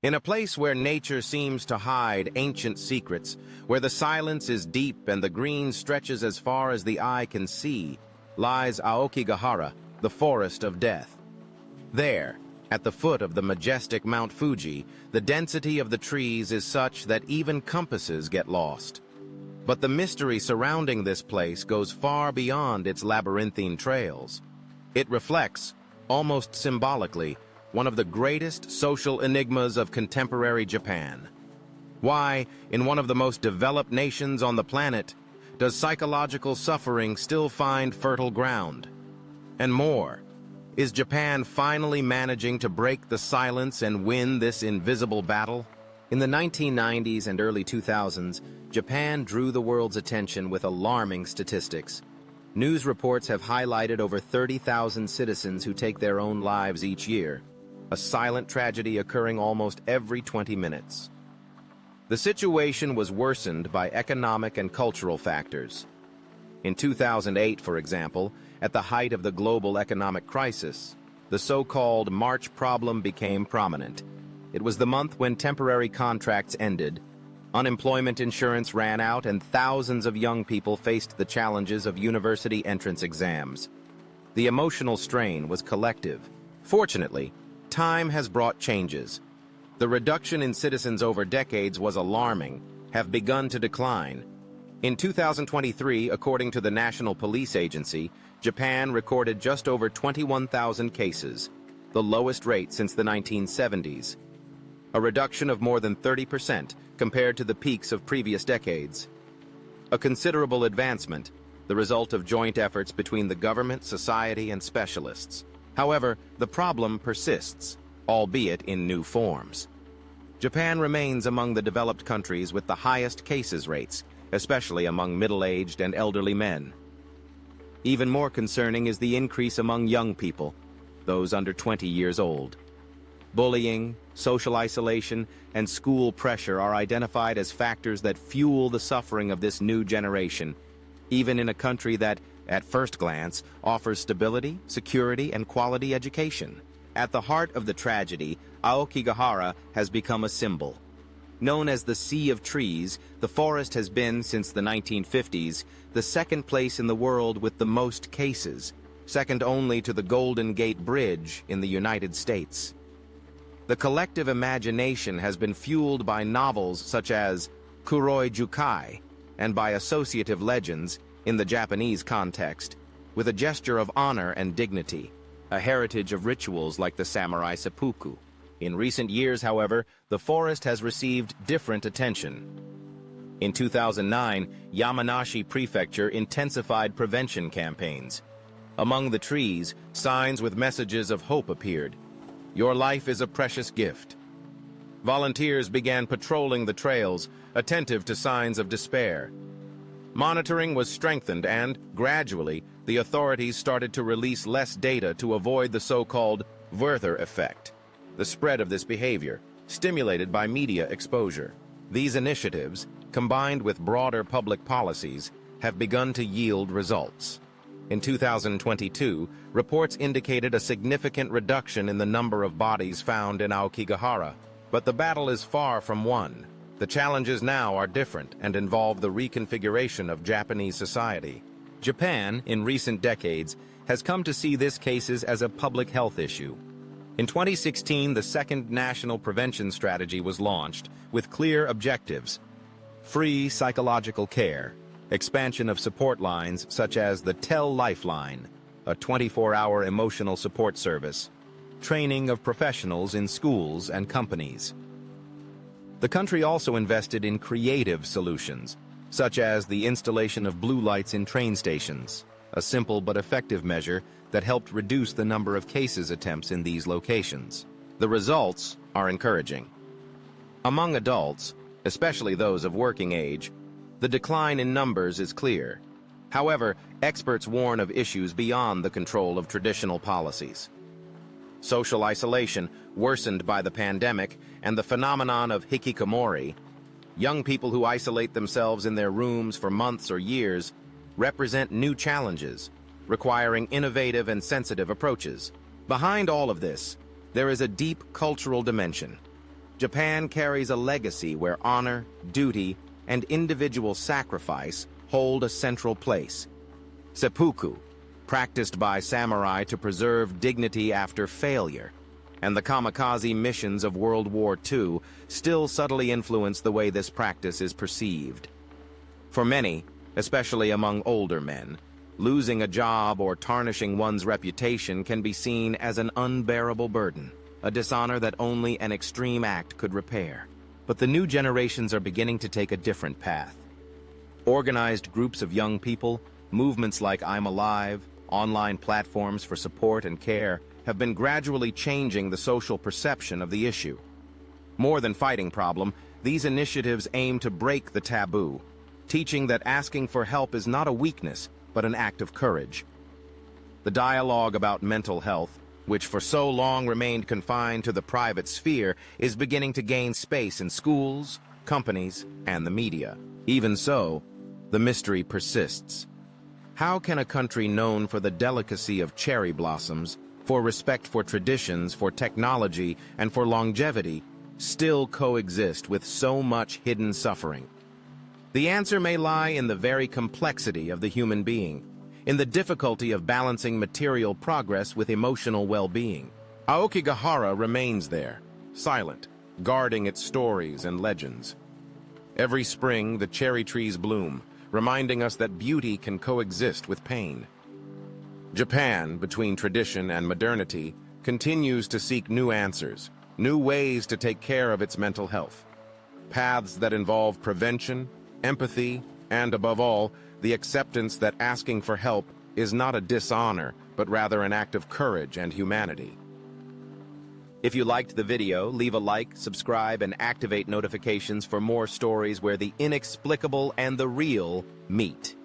In a place where nature seems to hide ancient secrets, where the silence is deep and the green stretches as far as the eye can see, lies Aokigahara, the forest of death. There, at the foot of the majestic Mount Fuji, the density of the trees is such that even compasses get lost. But the mystery surrounding this place goes far beyond its labyrinthine trails. It reflects, almost symbolically, one of the greatest social enigmas of contemporary Japan. Why, in one of the most developed nations on the planet, does psychological suffering still find fertile ground? And more, is Japan finally managing to break the silence and win this invisible battle? In the 1990s and early 2000s, Japan drew the world's attention with alarming statistics. News reports have highlighted over 30,000 citizens who take their own lives each year, a silent tragedy occurring almost every 20 minutes. The situation was worsened by economic and cultural factors. In 2008, for example, at the height of the global economic crisis, the so-called March problem became prominent. It was the month when temporary contracts ended, unemployment insurance ran out, and thousands of young people faced the challenges of university entrance exams. The emotional strain was collective. Fortunately, time has brought changes. The reduction in citizens over decades was alarming, have begun to decline. In 2023, according to the National Police Agency, Japan recorded just over 21,000 cases, the lowest rate since the 1970s. A reduction of more than 30% compared to the peaks of previous decades. A considerable advancement, the result of joint efforts between the government, society, and specialists. However, the problem persists, albeit in new forms. Japan remains among the developed countries with the highest cases rates, especially among middle-aged and elderly men. Even more concerning is the increase among young people, those under 20 years old. Bullying, social isolation, and school pressure are identified as factors that fuel the suffering of this new generation, even in a country that, at first glance, offers stability, security, and quality education. At the heart of the tragedy, Aokigahara has become a symbol. Known as the Sea of Trees, the forest has been, since the 1950s, the second place in the world with the most cases, second only to the Golden Gate Bridge in the United States. The collective imagination has been fueled by novels such as Kuroi Jukai and by associative legends, in the Japanese context, with a gesture of honor and dignity, a heritage of rituals like the samurai seppuku. In recent years, however, the forest has received different attention. In 2009, Yamanashi Prefecture intensified prevention campaigns. Among the trees, signs with messages of hope appeared. Your life is a precious gift. Volunteers began patrolling the trails, attentive to signs of despair. Monitoring was strengthened and, gradually, the authorities started to release less data to avoid the so-called Werther effect, the spread of this behavior, stimulated by media exposure. These initiatives, combined with broader public policies, have begun to yield results. In 2022, reports indicated a significant reduction in the number of bodies found in Aokigahara, but the battle is far from won. The challenges now are different and involve the reconfiguration of Japanese society. Japan, in recent decades, has come to see these cases as a public health issue. In 2016, the second national prevention strategy was launched with clear objectives: free psychological care, expansion of support lines such as the Tell Lifeline, a 24-hour emotional support service, training of professionals in schools and companies. The country also invested in creative solutions, such as the installation of blue lights in train stations, a simple but effective measure that helped reduce the number of cases attempts in these locations. The results are encouraging. Among adults, especially those of working age, the decline in numbers is clear. However, experts warn of issues beyond the control of traditional policies. Social isolation, worsened by the pandemic, and the phenomenon of hikikomori, young people who isolate themselves in their rooms for months or years, represent new challenges, requiring innovative and sensitive approaches. Behind all of this, there is a deep cultural dimension. Japan carries a legacy where honor, duty, and individual sacrifice hold a central place. Seppuku, practiced by samurai to preserve dignity after failure, and the kamikaze missions of World War II still subtly influence the way this practice is perceived. For many, especially among older men, losing a job or tarnishing one's reputation can be seen as an unbearable burden, a dishonor that only an extreme act could repair. But the new generations are beginning to take a different path. Organized groups of young people, movements like I'm Alive, online platforms for support and care have been gradually changing the social perception of the issue. More than fighting problem, these initiatives aim to break the taboo, teaching that asking for help is not a weakness, but an act of courage. The dialogue about mental health, which for so long remained confined to the private sphere, is beginning to gain space in schools, companies, and the media. Even so, the mystery persists. How can a country known for the delicacy of cherry blossoms, for respect for traditions, for technology, and for longevity, still coexist with so much hidden suffering? The answer may lie in the very complexity of the human being, in the difficulty of balancing material progress with emotional well-being. Aokigahara remains there, silent, guarding its stories and legends. Every spring, the cherry trees bloom, reminding us that beauty can coexist with pain. Japan, between tradition and modernity, continues to seek new answers, new ways to take care of its mental health. Paths that involve prevention, empathy, and above all, the acceptance that asking for help is not a dishonor, but rather an act of courage and humanity. If you liked the video, leave a like, subscribe, and activate notifications for more stories where the inexplicable and the real meet.